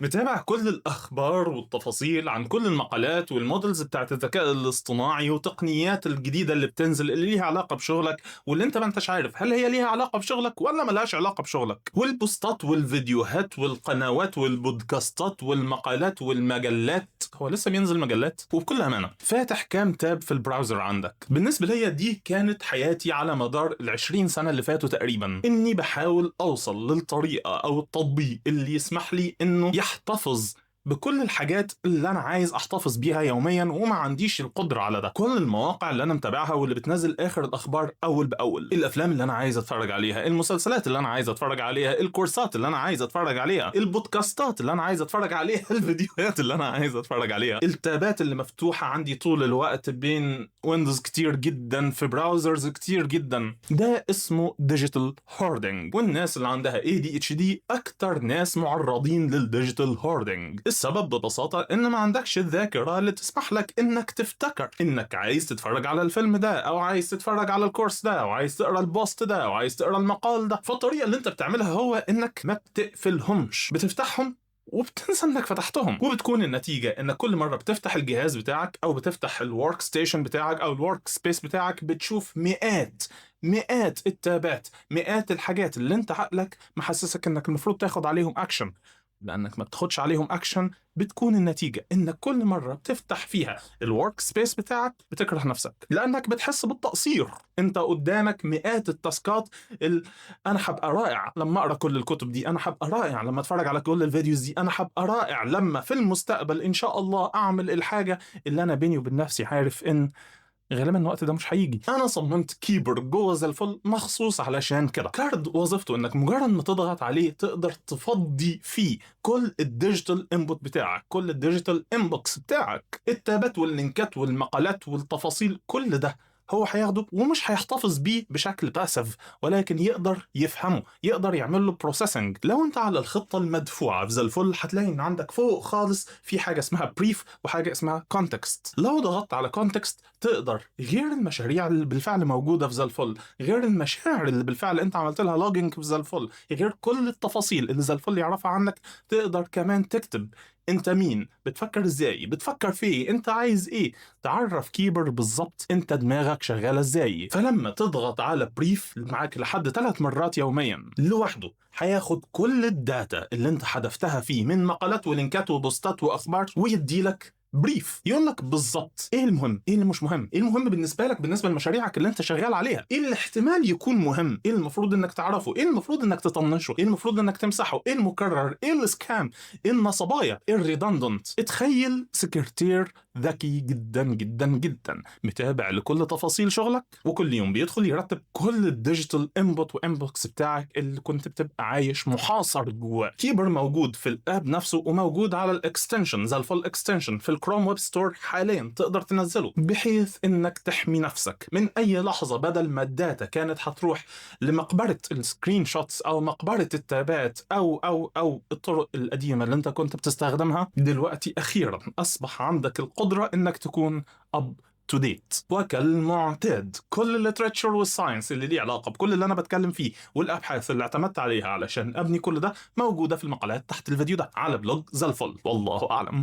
متابع كل الاخبار والتفاصيل عن كل المقالات والمودلز بتاعت الذكاء الاصطناعي وتقنيات الجديده اللي بتنزل اللي ليها علاقه بشغلك، واللي انت ما انتش عارف هل هي ليها علاقه بشغلك ولا ملهاش علاقه بشغلك. والبوستات والفيديوهات والقنوات والبودكاستات والمقالات والمجلات، هو لسه بينزل مجلات؟ وبكل امانه فاتح كام تاب في البراوزر عندك. بالنسبه لي دي كانت حياتي على مدار ال20 سنه اللي فاتوا تقريبا، اني بحاول اوصل للطريقه او التطبيق اللي يسمح لي انه يحتفظ بكل الحاجات اللي انا عايز احتفظ بيها يوميا، وما عنديش القدره على ده. كل المواقع اللي انا متابعها واللي بتنزل اخر الاخبار اول باول، الافلام اللي انا عايز اتفرج عليها، المسلسلات اللي انا عايز اتفرج عليها، الكورسات اللي انا عايز اتفرج عليها، البودكاستات اللي انا عايز اتفرج عليها، الفيديوهات اللي انا عايز اتفرج عليها، التابات اللي مفتوحه عندي طول الوقت بين ويندوز كتير جدا في براوزرز كتير جدا. ده اسمه ديجيتال هوردنج، والناس اللي عندها ADHD اكتر ناس معرضين للديجيتال هوردنج. السبب ببساطة ان ما عندكش الذاكرة اللي تسمح لك انك تفتكر انك عايز تتفرج على الفيلم ده، او عايز تتفرج على الكورس ده، او عايز تقرا البوست ده، او عايز تقرا المقال ده. فالطريقة اللي انت بتعملها هو انك ما بتقفلهمش، بتفتحهم وبتنسى انك فتحتهم، وبتكون النتيجة انك كل مرة بتفتح الجهاز بتاعك او بتفتح الورك ستيشن بتاعك او الورك سبيس بتاعك بتشوف مئات التابات، مئات الحاجات اللي انت عقلك محسسك انك المفروض تاخد عليهم اكشن. لانك ما بتاخدش عليهم اكشن، بتكون النتيجة انك كل مرة بتفتح فيها الورك سبيس بتاعك بتكره نفسك، لانك بتحس بالتقصير. انت قدامك مئات التاسكات انا حبقى رائع لما اقرا كل الكتب دي، انا حبقى رائع لما اتفرج على كل الفيديوز دي، انا حبقى رائع لما في المستقبل ان شاء الله اعمل الحاجة اللي انا بيني وبين نفسي عارف ان غالبا الوقت ده مش هيجي. انا صممت كيبورد جوه زي الفل مخصوص علشان كده. كارد وظيفته انك مجرد ما تضغط عليه تقدر تفضي فيه كل الديجيتال انبوت بتاعك، كل الديجيتال انبوكس بتاعك، التابات واللينكات والمقالات والتفاصيل، كل ده هو هياخده ومش هيحتفظ بيه بشكل باسف، ولكن يقدر يفهمه، يقدر يعمل له بروسيسنج. لو انت على الخطة المدفوعة في زي الفل هتلاقي ان عندك فوق خالص في حاجة اسمها بريف وحاجة اسمها كونتكست. لو ضغطت على كونتكست تقدر غير المشاريع اللي بالفعل موجودة في زي الفل، غير المشاعر اللي بالفعل انت عملت لها لوجينج في زي الفل، غير كل التفاصيل اللي زي الفل يعرفها عنك، تقدر كمان تكتب انت مين، بتفكر ازاي، بتفكر في ايه، انت عايز ايه. تعرف كيبر بالظبط انت دماغك شغالة ازاي. فلما تضغط على بريف معاك لحد 3 مرات يوميا لوحده، هياخد كل الداتا اللي انت حذفتها فيه من مقالات ولينكات وبوستات واخبار ويديلك بريف، يقول لك بالظبط ايه المهم، ايه اللي مش مهم، ايه المهم بالنسبه لك، بالنسبه لمشاريعك اللي انت شغال عليها، ايه اللي احتمال يكون مهم، ايه المفروض انك تعرفه، ايه المفروض انك تطنشه، ايه المفروض انك تمسحه، ايه المكرر، ايه السكام، ايه النصبايا، ايه الريدندنت. اتخيل سكرتير ذكي جدا جدا جدا متابع لكل تفاصيل شغلك، وكل يوم بيدخل يرتب كل الديجيتال انبوت وانبوكس بتاعك اللي كنت بتبقى عايش محاصر جواه. كيبر موجود في الاب نفسه، وموجود على الاكستنشن زي الفول اكستنشن في الكروم ويب ستور حاليا، تقدر تنزله بحيث انك تحمي نفسك من اي لحظة. بدل ما الداتا كانت هتروح لمقبرة السكرين شوتس او مقبرة التابات او الطرق القديمة اللي انت كنت بتستخدمها، دلوقتي اخيرا اصبح عندك القدرة انك تكون اب تو ديت. وكالمعتاد كل الليتراتشر والساينس اللي ليه علاقه بكل اللي انا بتكلم فيه والابحاث اللي اعتمدت عليها علشان ابني كل ده موجوده في المقالات تحت الفيديو ده على بلوج زي الفل. والله اعلم.